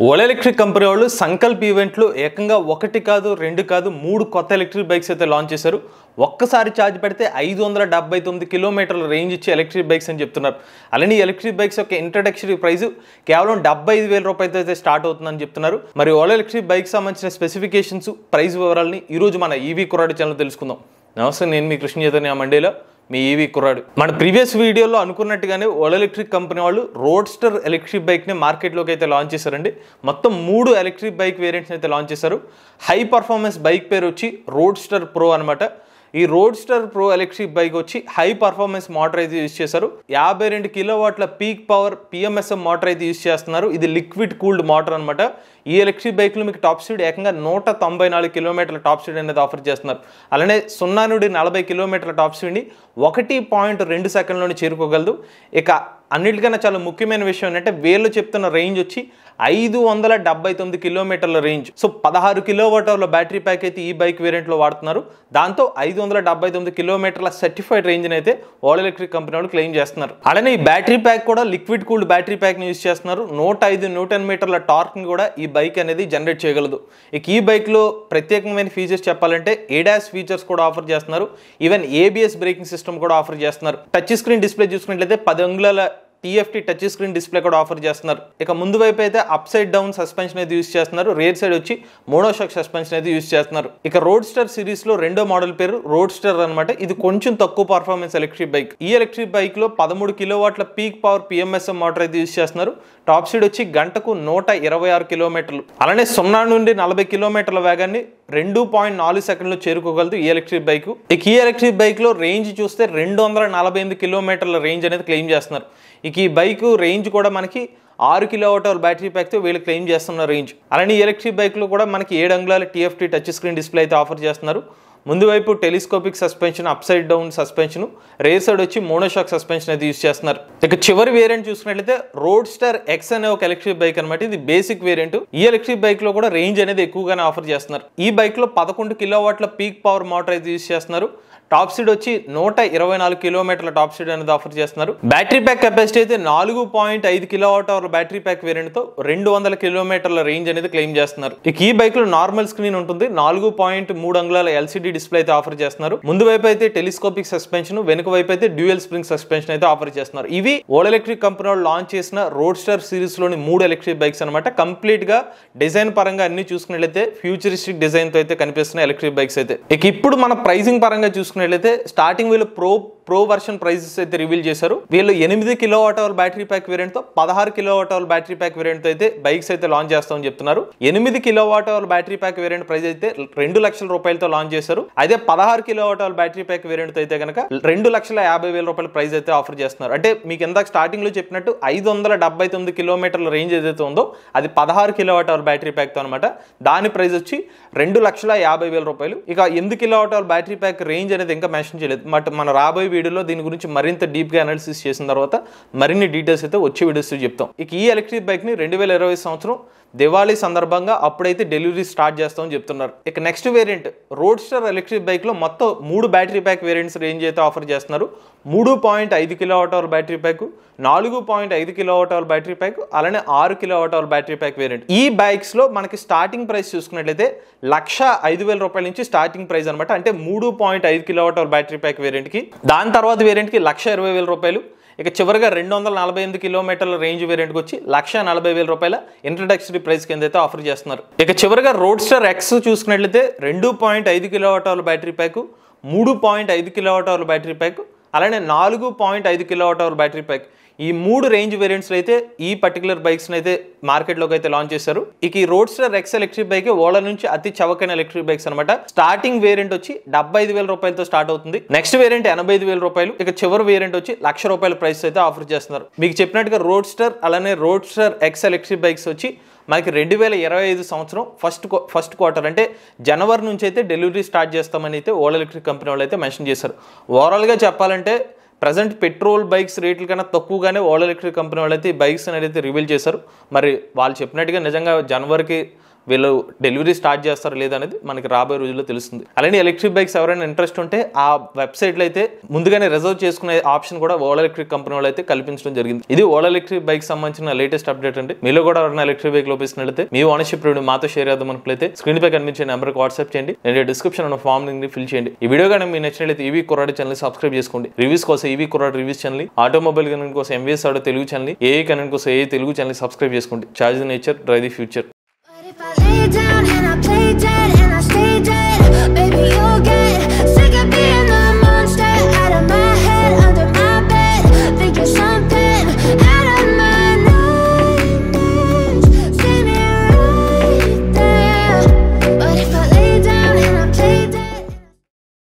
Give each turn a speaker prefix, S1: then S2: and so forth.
S1: Ola electric company వాళ్ళు సంకల్ప్ ఈవెంట్లో ఏకంగా ఒకటి కాదు రెండు కాదు మూడు కొత్త ఎలక్ట్రిక్ బైక్స్ అయితే లాంచ్ చేశారు. ఒక్కసారి ఛార్జ్ పెడితే 579 కిలోమీటర్ల రేంజ్ ఇచ్చే ఎలక్ట్రిక్ బైక్స్ అని చెప్తున్నారు. అలానే ఎలక్ట్రిక్ బైక్స్ యొక్క ఇంట్రడక్టరీ ప్రైస్ కేవలం 75,000 రూపాయలతో అయితే స్టార్ట్ అవుతుందని చెప్తున్నారు. మరి ఓలా ఎలక్ట్రిక్ బైక్ సంబంధించిన స్పెసిఫికేషన్స్, ప్రైస్ వివరాలని ఈరోజు మన ఈవీ కుర్రాడు ఛానల్ తెలుసుకుందాం. నమస్తే, నేను మీ కృష్ణ చైతన్య మండేలో మీ ఈవీ కుర్రాడు. మన ప్రీవియస్ వీడియోలో అనుకున్నట్టుగానే ఓలా ఎలక్ట్రిక్ కంపెనీ వాళ్ళు రోడ్స్టర్ ఎలక్ట్రిక్ బైక్ని మార్కెట్లోకి అయితే లాంచ్ చేశారండి. మొత్తం 3 ఎలక్ట్రిక్ బైక్ వేరియంట్స్ అయితే లాంచ్ చేశారు. హై పర్ఫార్మెన్స్ బైక్ పేరు వచ్చి రోడ్స్టర్ ప్రో అనమాట. ఈ రోడ్స్టర్ ప్రో ఎలక్ట్రిక్ బైక్ వచ్చి హై పర్ఫార్మెన్స్ మోటార్ అయితే యూజ్ చేశారు. 52 కిలోవాట్ల పీక్ పవర్ PMSM మోటార్ అయితే యూజ్ చేస్తున్నారు. ఇది లిక్విడ్ కూల్డ్ మోటార్ అనమాట. ఈ ఎలక్ట్రిక్ బైక్లో మీకు టాప్ స్పీడ్ ఏకంగా 194 కిలోమీటర్ల టాప్ స్పీడ్ అనేది ఆఫర్ చేస్తున్నారు. అలానే 0 నుండి 40 కిలోమీటర్ల టాప్ స్పీడ్ని 1.2 సెకండ్లోనే చేరుకోగలదు. ఇక అన్నిటికన్నా చాలా ముఖ్యమైన విషయం ఏంటంటే వీళ్ళు చెప్తున్న రేంజ్ వచ్చి 579 కిలోమీటర్ల రేంజ్. సో 16 కిలోవాట్ అవర్ల బ్యాటరీ ప్యాక్ అయితే ఈ బైక్ వేరియంట్లో వాడుతున్నారు. దాంతో 579 కిలోమీటర్ల సర్టిఫైడ్ రేంజ్ అయితే ఓలా ఎలక్ట్రిక్ కంపెనీ వాళ్ళు క్లెయిమ్ చేస్తున్నారు. అలానే ఈ బ్యాటరీ ప్యాక్ కూడా లిక్విడ్ కూల్డ్ బ్యాటరీ ప్యాక్ని యూజ్ చేస్తున్నారు. 105 న్యూటన్ మీటర్ల టార్క్ని కూడా ఈ బైక్ అనేది జనరేట్ చేయగలదు. ఇక ఈ బైక్లో ప్రత్యేకమైన ఫీచర్స్ చెప్పాలంటే ADAS ఫీచర్స్ కూడా ఆఫర్ చేస్తున్నారు. ఈవెన్ ABS బ్రేకింగ్ సిస్టమ్ కూడా ఆఫర్ చేస్తున్నారు. టచ్ స్క్రీన్ డిస్ప్లే చూసుకున్నట్లయితే 10 అంగుళాల TFT టచ్ స్క్రీన్ డిస్ప్లే కూడా ఆఫర్ చేస్తున్నారు. ఇక ముందు వైపు అయితే అప్ సైడ్ డౌన్ సస్పెన్షన్ అయితే యూజ్ చేస్తున్నారు. రేర్ సైడ్ వచ్చి మోనోషాక్ సస్పెన్షన్ అయితే యూజ్ చేస్తున్నారు. ఇక రోడ్స్టర్ సిరీస్ లో రెండో మోడల్ పేరు రోడ్స్టర్ అనమాట. ఇది కొంచెం తక్కువ పర్ఫార్మెన్స్ ఎలక్ట్రిక్ బైక్. ఈ ఎలక్ట్రిక్ బైక్ లో 13 కిలోవాట్ల పీక్ పవర్ PMSM మోటార్ అయితే యూజ్ చేస్తున్నారు. టాప్ స్పీడ్ వచ్చి గంటకు 126 కిలోమీటర్లు. అలానే 0 నుండి 40 కిలోమీటర్ల వేగాన్ని 2.4 సెకండ్లో చేరుకోగలదు ఈ ఎలక్ట్రిక్ బైక్. ఇక ఈ ఎలక్ట్రిక్ బైక్ లో రేంజ్ చూస్తే 248 కిలోమీటర్ల రేంజ్ అనేది క్లెయిమ్ చేస్తున్నారు. ఇక ఈ బైక్ రేంజ్ కూడా మనకి 6 కిలోవాట్ అవర్ బ్యాటరీ ప్యాక్తో వీళ్ళు క్లెయిమ్ చేస్తున్న రేంజ్. అలానే ఈ ఎలక్ట్రిక్ బైక్లో కూడా మనకి 7 అంగుళాల TFT టచ్ స్క్రీన్ డిస్ప్లే అయితే ఆఫర్ చేస్తున్నారు. ముందు వైపు telescopic suspension, up side down suspension, rare side వచ్చి మోనోషాక్ సస్పెన్షన్ అయితే యూజ్ చేస్తున్నారు. ఇక చివరి వేరియంట్ చూసుకున్నట్లయితే రోడ్స్టర్ X అనే ఒక ఎలక్ట్రిక్ బైక్ అనమాట. ఇది బేసిక్ వేరియంట్. ఈ ఎలక్ట్రిక్ బైక్ లో కూడా రేంజ్ అనేది ఎక్కువగానే ఆఫర్ చేస్తున్నారు. ఈ బైక్ లో 11 కిలోవాట్ల పీక్ పవర్ మోటార్ అయితే యూజ్ చేస్తున్నారు. టాప్ స్పీడ్ వచ్చి 124 కిలోమీటర్ల టాప్ స్పీడ్ అనేది ఆఫర్ చేస్తున్నారు. బ్యాటరీ ప్యాక్ కెపాసిటీ అయితే 4.5 kilowatt hour battery pack variant తో 200 కిలోమీటర్ల రేంజ్ అనేది క్లెయిమ్ చేస్తున్నారు. ఇక ఈ బైక్ లో నార్మల్ స్క్రీన్ ఉంటుంది. 4.3 అంగుళాల LCD డిస్ప్లే అయితే ఆఫర్ చేస్తున్నారు. ముందు వైపు అయితే టెలిస్కోపిక్ సస్పెన్షన్, వెనుక వైపు అయితే డ్యూయల్ స్ప్రింగ్ సస్పెన్షన్ అయితే ఆఫర్ చేస్తున్నారు. ఇవి ఓలా ఎలక్ట్రిక్ కంపెనీ వాళ్ళు లాంచ్ చేసిన రోడ్స్టర్ సిరీస్ లోని 3 ఎలక్ట్రిక్ బైక్స్ అనమాట. కంప్లీట్ గా డిజైన్ పరంగా అన్ని చూసుకున్నట్లయితే ఫ్యూచరిస్టిక్ డిజైన్ తో అయితే కనిపిస్తున్న ఎలక్ట్రిక్ బైక్స్ అయితే. ఇక ఇప్పుడు మన ప్రైసింగ్ పరంగా చూసుకున్నట్లయితే స్టార్టింగ్ వీళ్ళు ప్రో వర్షన్ ప్రైజెస్ అయితే రివీల్ చేశారు. వీళ్ళు 8 kilowatt hour battery pack variant తో 16 kilowatt hour battery pack variant తో అయితే బైక్స్ అయితే లాంచ్ చేస్తామని చెప్తున్నారు. 8 kilowatt hour battery pack variant price అయితే 2 లక్షల రూపాయలతో లాంచ్ చేశారు. అదే 16 kilowatt hour battery pack variant తో అయితే కనుక 2,50,000 రూపాయల ప్రైస్ అయితే ఆఫర్ చేస్తున్నారు. అంటే మీకు ఇందాక స్టార్టింగ్ లో చెప్పినట్టు 579 కిలోమీటర్ల రేంజ్ ఏదైతే ఉందో అది 16 కిలోవాట్ అవర్ బ్యాటరీ ప్యాక్ తో అనమాట. దాని ప్రైస్ వచ్చి 2,50,000 రూపాయలు. ఇక 8 kilowatt hour battery pack range అనేది ఇంకా మెన్షన్ చేయలేదు. బట్ మన రాబోయే వీడియోలో దీని గురించి మరింత డీప్ గా అనాలిసిస్ చేసిన తర్వాత మరిన్ని డీటెయిల్స్ అయితే వచ్చే వీడియోస్ చెప్తాం. ఇక ఈ ఎలక్ట్రిక్ బైక్ ని 2020 సంవత్సరం దివాళీ సందర్భంగా అప్పుడైతే డెలివరీ స్టార్ట్ చేస్తామని చెప్తున్నారు. ఇక next variant roadster electric bike లో మొత్తం 3 బ్యాటరీ ప్యాక్ వేరియంట్స్ రేంజ్ అయితే ఆఫర్ చేస్తున్నారు. 3.5 kilowatt hour battery pack, 4.5 kilowatt hour battery pack, అలానే 6 kilowatt hour battery pack variant. ఈ బైక్స్ లో మనకి స్టార్టింగ్ ప్రైస్ చూసుకున్నట్లయితే 1,05,000 రూపాయల నుంచి స్టార్టింగ్ ప్రైస్ అనమాట. అంటే 3.5 kilowatt hour battery pack variant కి. దాని తర్వాత వేరియంట్ కి 1,20,000 రూపాయలు. ఇక చివరిగా 248 కిలోమీటర్ల రేంజ్ వేరియంట్కి వచ్చి 1,40,000 రూపాయల ఇంట్రడక్టరీ ప్రైస్ కింద అయితే ఆఫర్ చేస్తున్నారు. ఇక చివరిగా రోడ్స్టర్ X చూసుకున్నట్లయితే 2.5 kilowatt hour battery pack, 3.5 kilowatt hour battery pack, అలానే 4.5 కిలోవాట్ అవర్ బ్యాటరీ ప్యాక్. ఈ 3 రేంజ్ వేరియంట్స్ అయితే ఈ పర్టికులర్ బైక్స్ అయితే మార్కెట్లోకి అయితే లాంచ్ చేశారు. ఇక ఈ roadster X electric bike Ola నుంచి అతి చవకైన ఎలక్ట్రిక్ బైక్స్ అనమాట. స్టార్టింగ్ వేరియంట్ వచ్చి 75,000 రూపాయలతో స్టార్ట్ అవుతుంది. నెక్స్ట్ వేరియంట్ 85,000 రూపాయలు. ఇక చివరి వేరియంట్ వచ్చి 1,00,000 రూపాయల ప్రైస్ అయితే ఆఫర్ చేస్తున్నారు. మీకు చెప్పినట్టుగా రోడ్స్టర్ అలానే రోడ్స్టర్ X ఎలక్ట్రిక్ బైక్స్ వచ్చి మనకి 2025 సంవత్సరం ఫస్ట్ క్వార్టర్ అంటే జనవరి నుంచి అయితే డెలివరీ స్టార్ట్ చేస్తామని అయితే ఓలా ఎలక్ట్రిక్ కంపెనీ వాళ్ళు అయితే మెన్షన్ చేశారు. ఓవరాల్గా చెప్పాలంటే ప్రజెంట్ పెట్రోల్ బైక్స్ రేట్ల కన్నా తక్కువగానే ఓలా ఎలక్ట్రిక్ కంపెనీ వాళ్ళు అయితే ఈ బైక్స్ అనేది రివీల్ చేశారు. మరి వాళ్ళు చెప్పినట్టుగా నిజంగా జనవరికి వీళ్ళు డెలివరీ స్టార్ట్ చేస్తారో లేదనేది మనకి రాబోయే రోజుల్లో తెలుస్తుంది. అలానే ఎలక్ట్రిక్ బైక్స్ ఎవరైనా ఇంట్రెస్ట్ ఉంటే ఆ వెబ్సైట్లో అయితే ముందుగానే రిజర్వ్ చేసుకునే ఆప్షన్ కూడా ఓలా ఎలక్ట్రిక్ కంపెనీ వాళ్ళు అయితే కల్పించడం జరిగింది. ఇది ఓలా ఎలక్ట్రిక్ బైక్ సంబంధించిన లేటెస్ట్ అప్డేట్ అండి. మీలో కూడా ఎవరైనా ఎలక్ట్రిక్ బైక్ లోపిస్తున్నట్లయితే మీ ఓనర్షిప్ రివ్యూ మాతో షేర్ చేద్దాం అనుకున్నట్లయితే స్క్రీన్ పై కనిపించే నెంబర్కి వాట్సాప్ చేయండి, లేదా డిస్క్రిప్షన్ ఉన్న ఫామ్ ని ఫిల్ చేయండి. ఈ వీడియో కానీ మీకు నచ్చినట్లయితే ఈవీ కుర్రాడి ఛానల్ సబ్స్క్రైబ్ చేసుకోండి. రివ్యూస్ కోసం ఈవీ కుర్రాడి రివ్యూస్ ఛానల్, ఆటోమొబైల్ కనెక్ట్ కోసం MVS auto Telugu channel, AI connect కోసం ఏఐ తెలుగు ఛానల్ సబ్స్క్రైబ్ చేసుకోండి. Charge the nature, drive the future.